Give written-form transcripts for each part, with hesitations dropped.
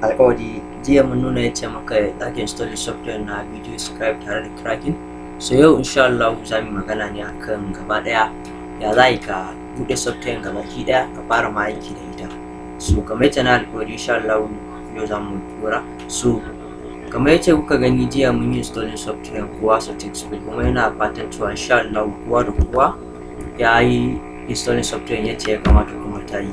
alƙawari jiya mun nuna yacce muka ake installing software na video scribe tare da cracking. So yau insha Allah za mu magana ne akan gaba ɗaya ya za ka buɗe software gabaki ɗaya ka fara ma aiki da ita. So kamar yacce na alƙawari insha Allah yau za mu ɗora. So kamar yacce kuka gani jiya mun yi installing software kowa successful, kuma yana fatan cewa insha Allah kowa da kowa ya yi installing software yacce ya kamata kuma ta yi.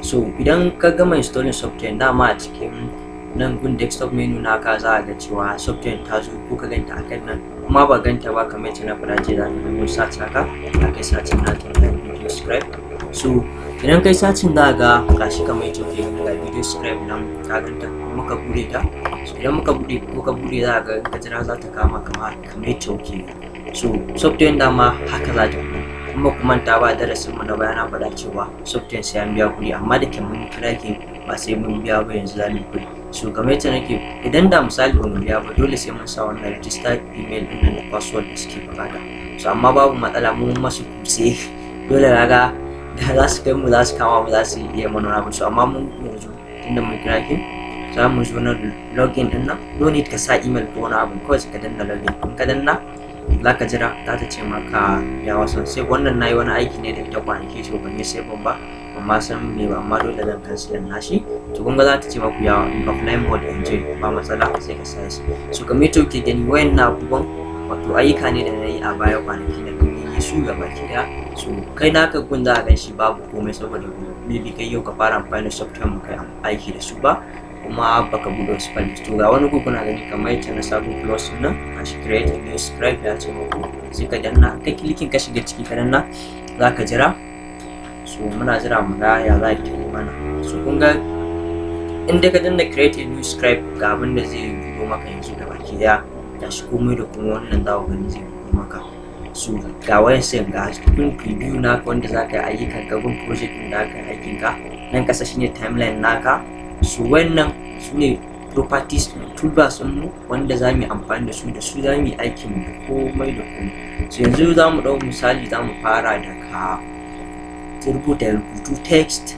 So idan ka gama installing software, dama a cikin nan gun desktop menu naka za a ga cewa software ta zo ko ka ganta akan nan, kuma ba ganta ba kamar yadda na faɗa ce za ka nemo search haka za ka yi searching na ta video scribe. So idan kai searching za ga gashi kamar yadda ke ga video scribe nan ka ganta, muka bude ta. So idan muka bude za ga ka jira za ta kama kamar yadda ke. So software dama haka za ta kuma kuma ta ba darasin mu na bayana faɗa cewa software sai an biya kuɗi, amma da ke mun cracking ba sai mun biya ba, yanzu za mu kuɗi. So kamar yadda nake, idan da misali ba mu biya ba dole sai mun sa wannan register email ɗin nan da password da suke buƙata. So amma babu matsala, mun masu kutse dole raga da za su kai mu za su kama mu za su iya mana abu. So amma mun yanzu tunda mun cracking za mu zo na login ɗin nan, no need ka sa email ko wani abu, kawai ka danna login. In ka danna za ka jira za ta ce maka ya wasan sai wannan nayi wani aiki ne da ita kwanaki, so ban yi sai ba amma san me ba, amma dole zan cancel nashi. To kun ga za ta ce maku ya offline mode enjoy, ba matsala sai ka sa shi. So kamar yadda kuke gani wayannan abubuwan wato ayyuka ne da na yi a baya kwanaki da kun yi su gaba ɗaya. So kai naka gun za a gan shi babu komai saboda maybe kai yau ka fara amfani da software mu kai aiki da su ba, kuma baka buɗe wasu files. To ga wani kuna gani kamar yadda na sabon plus nan a shi create a new scribe ya ce muku sai ka danna kai clicking ka shiga ciki ka danna za ka jira. So muna jira mu ga ya za ta yi mana. So kun ga in dai ka danna create a new scribe ga abin da zai buɗo maka yanzu da baki daya ga shi komai da kuma wannan za ku gani zai buɗo maka. So ga wayan sai ga cikin preview naka wanda za ka yi ayyukan ka gun project ɗin da aka yi aikin ka, nan kasa shine timeline naka. So wannan su ne properties toolbars mu wanda za mu yi amfani da su za mu yi aikin mu komai da komai. So yanzu za mu ɗau misali, za mu fara da ka rubutu text,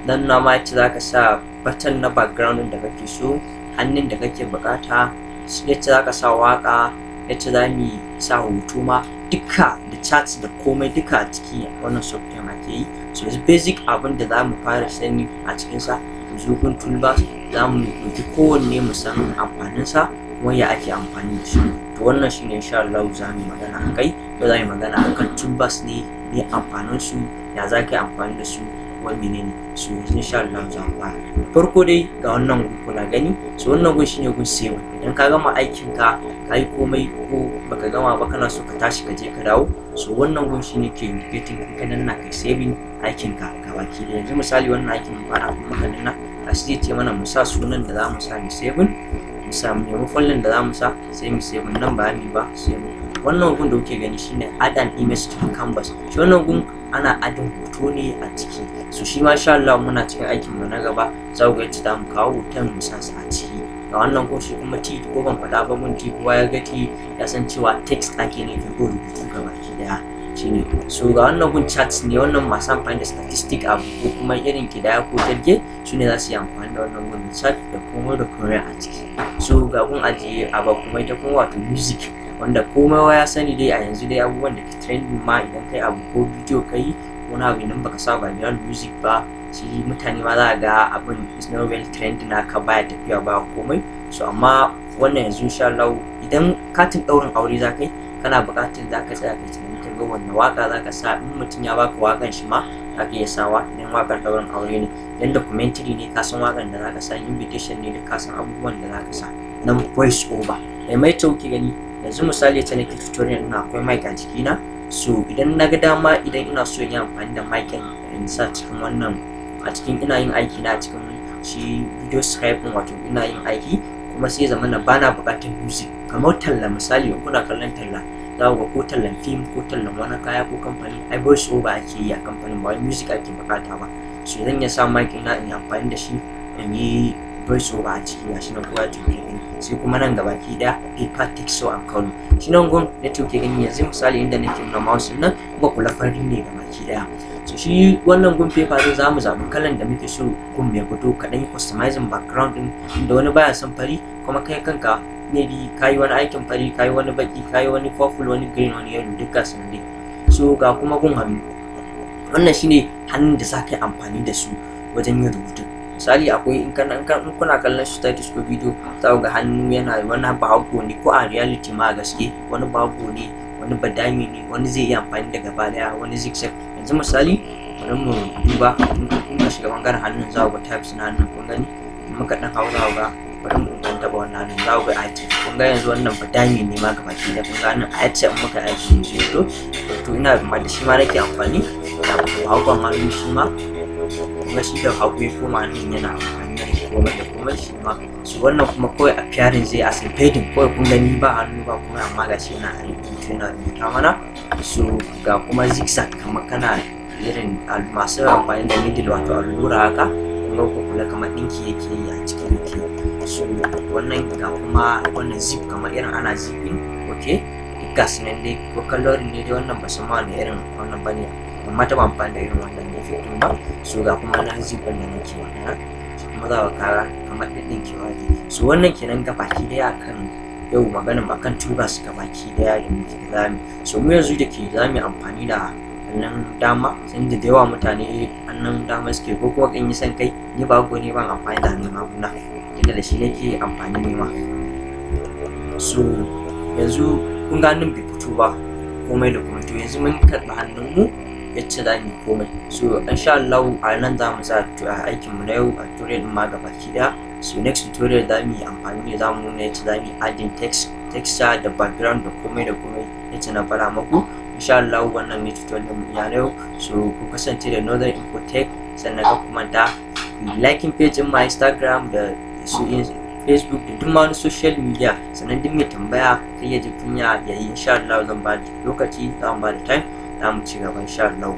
dan na ma yace za ka sa button na background da kake so, hannun da kake bukata, yace za ka sa waka, yace za mu sa hoto ma duka da charts da komai duka a ciki wannan software ake yi. So basic abin da za mu fara sani a cikinsa zugun toolbars, za mu ɗauki kowanne mu san amfaninsa kuma ya ake amfani da shi. To wannan shine insha Allah za mu magana a kai. Yau za mu magana akan toolbars ne, me amfanin su, ya za ka yi amfani da su, wani menene. So insha Allah za mu fara. Farko dai ga wannan gun kuna gani, so wannan gun shine gun save. Idan ka gama aikin ka yi komai ko baka gama ba kana so ka tashi ka je ka dawo, so wannan gun shine ke indicating ka danna kai saving aikin ka gabaki da. Yanzu misali wannan aikin mu fara kuma ka danna zai ce mana mu sa sunan da za mu sa mu saving, mu sa mu nemi folder da za mu sa sai mu saving, nan ba mu ba sai mu. Wannan gun da kuke gani shine add an image to canvas. Shi wannan gun ana adin hoto ne a ciki. So shi ma insha Allah muna cikin aikin mu na gaba za ku ga yadda za mu kawo hoton mu sa a ciki. Ga wannan gun shi kuma T, ko ban faɗa ba mun T, kowa ya ga T ya san cewa text ake ne ko rubutu gabaki daya shine. So ga wannan gun charts ne, wannan masu amfani da statistic abu ko kuma irin kidaya ko jirge su ne za su yi amfani da wannan gun chart da kuma da komai a ciki. So ga gun ajiye abu kuma ita kuma wato music, wanda komai ya sani dai a yanzu dai abubuwan da ke trending ma idan kai abu ko bidiyo kai wani abu idan baka sa background music ba, shi mutane ma za ga abin is not well trend naka baya tafiya ba komai. So amma wannan yanzu insha Allah idan katin ɗaurin aure za kai kana buƙatar za ka tsaya kai tunani ka ga wannan waka za ka sa. In mutum ya baka wakan shi ma za ka iya sawa idan wakan ɗaurin aure ne, idan documentary ne ka san wakan da za ka sa, invitation ne da ka san abubuwan da za ka sa, nan voice over mai tauki gani. Yanzu misali ta nake tutorial ina akwai mic a jikina. So idan na ga dama idan ina so in yi amfani da mic in sa cikin wannan a cikin ina yin aiki na cikin shi video scribe wato ina yin aiki kuma sai zama na bana buƙatar music kamar talla. Misali in kuna kallon talla za ku ga ko tallan film ko tallan wani kaya ko kamfani, ai voice over ake yi a kamfanin ba wai music ake buƙata ba. So zan iya sa mic ina in yi amfani da shi in yi voice over a ciki, gashi nan kowa tuke gani. Sai kuma nan gabaki daya paper text so and color, shi nan gun da tuke gani. Yanzu misali inda nake nuna mouse nan kuma kula fari ne gabaki daya. so shi wannan gun paper din zamu zaɓi kalan da muke so gun mai fito, kaɗan yi customizing background din inda wani baya son fari, kuma kai kanka maybe kayi wani aikin fari, kayi wani baki, kayi wani purple, wani green, wani yellow, duka sun dai. So ga kuma gun hannu, wannan shine hannun da zaka yi amfani da su wajen yin rubutu. Misali akwai in kuna kallon status ko video, za ku ga hannu yana wani bago ne, ko a reality ma gaske wani bago ne, wani badami ne, wani zai yi amfani da gaba daya, wani zigzag. Yanzu misali bari mu duba, in ka shiga bangaren hannun za ku ga types na hannun, kun gani in muka dan hau za ku ga, bari mu dan taba wannan hannun, za ku ga item, kun ga yanzu wannan badami ne ma gaba ki da, kun ga nan item in muka aiki shi to ina da shi ma nake amfani da hawan hannu shi ma, kuma shi da hagu ya koma hannun yana amfani da komai da komai shi ma. So wannan kuma kawai appearing zai as fading, kawai kun gani ba hannu ba kuma, amma ga shi yana rubuta mana. So ga kuma zigzag, kamar kana irin masu amfani da needle wato allura haka, kuma ko kula kamar dinki yake yi a cikin yake. So wannan ga kuma wannan zip, kamar irin ana zipping, okay, gas nan dai ko coloring ne dai, wannan ba san ma ne irin wannan bane, amma ta amfani da irin wannan ne fitin ba. So ga kuma na zip din da nake wannan, kuma za ka kara kamar dinkewa ne. So wannan kenan gabaki daya kan yau maganin akan tubers gabaki daya da muke zamu. So mu yanzu da ke zamu amfani da hannun dama, sai da yawa mutane hannun dama suke, ko kuma kan yi san kai, ni ba go ne ban amfani da hannun haguna, da shi nake amfani ne ma. So yanzu kun ga hannun bai fito ba komai da komai, to yanzu mun karɓi hannun mu yacce za mu yi komai. So insha Allah a nan za mu sa aikin mu na yau a tutorial din ma gabaki daya. So next tutorial za mu yi amfani ne, za mu nuna yacce za mu yi adding texture da background da komai da komai yacce na fara muku. Insha Allah wannan ne tutorial din ya yau. So ku kasance da Northern Info Tech, sannan ka kuma da liking page din my Instagram da su Facebook da duk wani social media. Sannan duk mai tambaya kai ya ji kunya yayi, insha Allah zan ba da lokaci, zan ba da time, za mu ci gaba insha Allah.